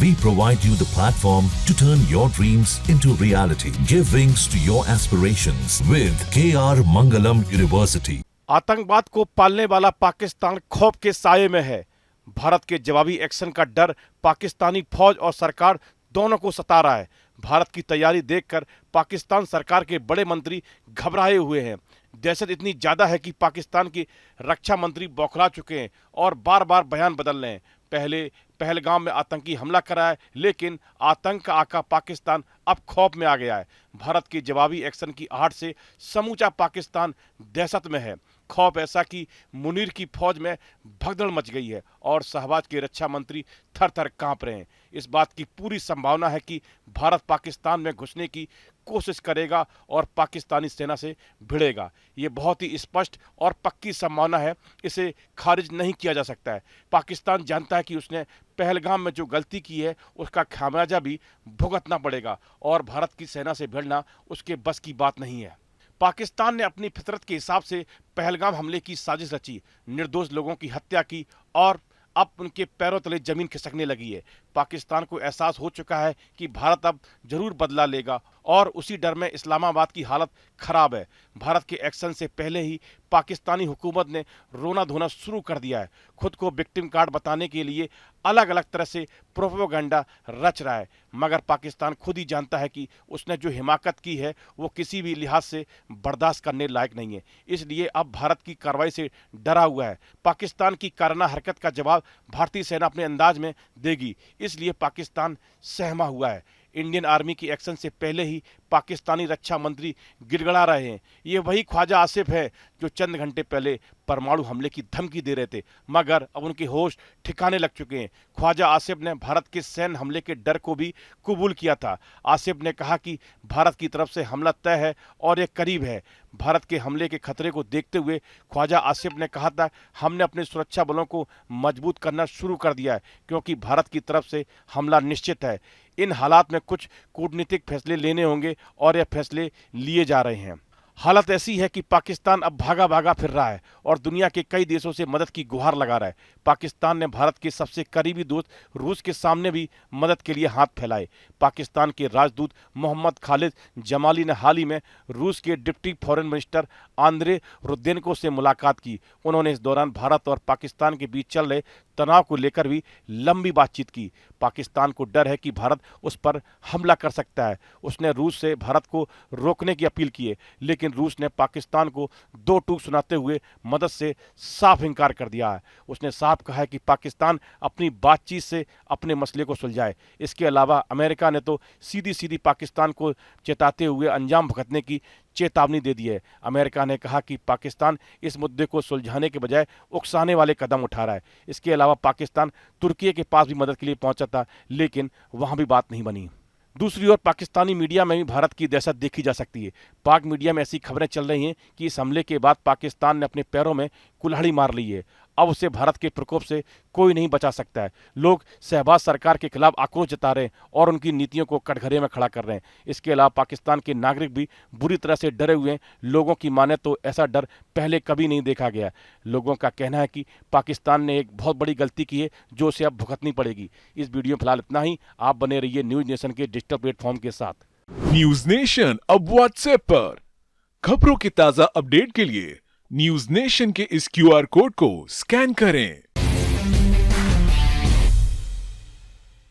We provide you the platform to turn your dreams into reality. Give wings to your aspirations with KR Mangalam University. आतंकवाद को पालने वाला पाकिस्तान खौफ के साये में है। भारत के जवाबी एक्शन का डर पाकिस्तानी फौज और सरकार दोनों को सता रहा है। भारत की तैयारी देखकर पाकिस्तान सरकार के बड़े मंत्री घबराए हुए हैं। दहशत इतनी ज्यादा है कि पाकिस्तान के रक्षा मंत्री बौखला चुके हैं और बार बार बयान बदल रहे हैं। पहले पहलगाम में आतंकी हमला करा है, लेकिन आतंक का आका पाकिस्तान अब खौफ में आ गया है। भारत के जवाबी एक्शन की आहट से समूचा पाकिस्तान दहशत में है। खौफ ऐसा कि मुनीर की फौज में भगदड़ मच गई है और शहबाज के रक्षा मंत्री थर थर कांप रहे हैं। इस बात की पूरी संभावना है कि भारत पाकिस्तान में घुसने की कोशिश करेगा और पाकिस्तानी सेना से भिड़ेगा। ये बहुत ही स्पष्ट और पक्की संभावना है, इसे खारिज नहीं किया जा सकता है। पाकिस्तान जानता है कि उसने पहलगाम में जो गलती की है उसका खामियाजा भी भुगतना पड़ेगा और भारत की सेना से भिड़ना उसके बस की बात नहीं है। पाकिस्तान ने अपनी फितरत के हिसाब से पहलगाम हमले की साजिश रची, निर्दोष लोगों की हत्या की और अब उनके पैरों तले जमीन खिसकने लगी है। पाकिस्तान को एहसास हो चुका है कि भारत अब जरूर बदला लेगा और उसी डर में इस्लामाबाद की हालत खराब है। भारत के एक्शन से पहले ही पाकिस्तानी हुकूमत ने रोना धोना शुरू कर दिया है। खुद को विक्टिम कार्ड बताने के लिए अलग अलग तरह से प्रोपेगेंडा रच रहा है, मगर पाकिस्तान खुद ही जानता है कि उसने जो हिमाकत की है वो किसी भी लिहाज से बर्दाश्त करने लायक नहीं है। इसलिए अब भारत की कार्रवाई से डरा हुआ है। पाकिस्तान की काराना हरकत का जवाब भारतीय सेना अपने अंदाज में देगी, इसलिए पाकिस्तान सहमा हुआ है। इंडियन आर्मी की एक्शन से पहले ही पाकिस्तानी रक्षा मंत्री गिड़गड़ा रहे हैं। ये वही ख्वाजा आसिफ है जो चंद घंटे पहले परमाणु हमले की धमकी दे रहे थे, मगर अब उनके होश ठिकाने लग चुके हैं। ख्वाजा आसिफ ने भारत के सैन्य हमले के डर को भी कबूल किया था। आसिफ ने कहा कि भारत की तरफ से हमला तय है और ये करीब है। भारत के हमले के खतरे को देखते हुए ख्वाजा आसिफ ने कहा था, हमने अपने सुरक्षा बलों को मजबूत करना शुरू कर दिया है क्योंकि भारत की तरफ से हमला निश्चित है। इन हालात में कुछ कूटनीतिक फैसले लेने होंगे और ये फैसले लिए जा रहे हैं। हालत ऐसी है कि पाकिस्तान अब भागा भागा फिर रहा है और दुनिया के कई देशों से मदद की गुहार लगा रहा है। पाकिस्तान ने भारत के सबसे करीबी दोस्त रूस के सामने भी मदद के लिए हाथ फैलाए। पाकिस्तान के राजदूत मोहम्मद खालिद जमाली ने हाल ही में रूस के डिप्टी फॉरेन मिनिस्टर आंद्रे रुदेनको से मुलाकात की। उन्होंने इस दौरान भारत और पाकिस्तान के बीच चल रहे तनाव को लेकर भी लंबी बातचीत की। पाकिस्तान को डर है कि भारत उस पर हमला कर सकता है। उसने रूस से भारत को रोकने की अपील की है, लेकिन रूस ने पाकिस्तान को दो टूक सुनाते हुए मदद से साफ इनकार कर दिया है। उसने साफ कहा है कि पाकिस्तान अपनी बातचीत से अपने मसले को सुलझाए। इसके अलावा अमेरिका ने तो सीधी सीधी पाकिस्तान को चेताते हुए अंजाम भुगतने की चेतावनी दे दी है। अमेरिका ने कहा कि पाकिस्तान इस मुद्दे को सुलझाने के बजाय उकसाने वाले कदम उठा रहा है। इसके अलावा पाकिस्तान तुर्की के पास भी मदद के लिए पहुंचा था, लेकिन वहां भी बात नहीं बनी। दूसरी ओर पाकिस्तानी मीडिया में भी भारत की दहशत देखी जा सकती है। पाक मीडिया में ऐसी खबरें चल रही हैं कि इस हमले के बाद पाकिस्तान ने अपने पैरों में कुल्हाड़ी मार ली है। अब उसे भारत के प्रकोप से कोई नहीं बचा सकता है। लोग शहबाज सरकार के खिलाफ आक्रोश जता रहे हैं और उनकी नीतियों को कटघरे में खड़ा कर रहे हैं। इसके अलावा पाकिस्तान के नागरिक भी बुरी तरह से डरे हुए हैं। लोगों की माने तो ऐसा डर पहले कभी नहीं देखा गया। लोगों का कहना है कि पाकिस्तान ने एक बहुत बड़ी गलती की है जो उसे अब भुगतनी पड़ेगी। इस वीडियो में फिलहाल इतना ही। आप बने रहिए न्यूज नेशन के डिजिटल प्लेटफॉर्म के साथ। न्यूज नेशन अब व्हाट्सएप पर खबरों के ताजा अपडेट के लिए न्यूज नेशन के इस क्यूआर कोड को स्कैन करें।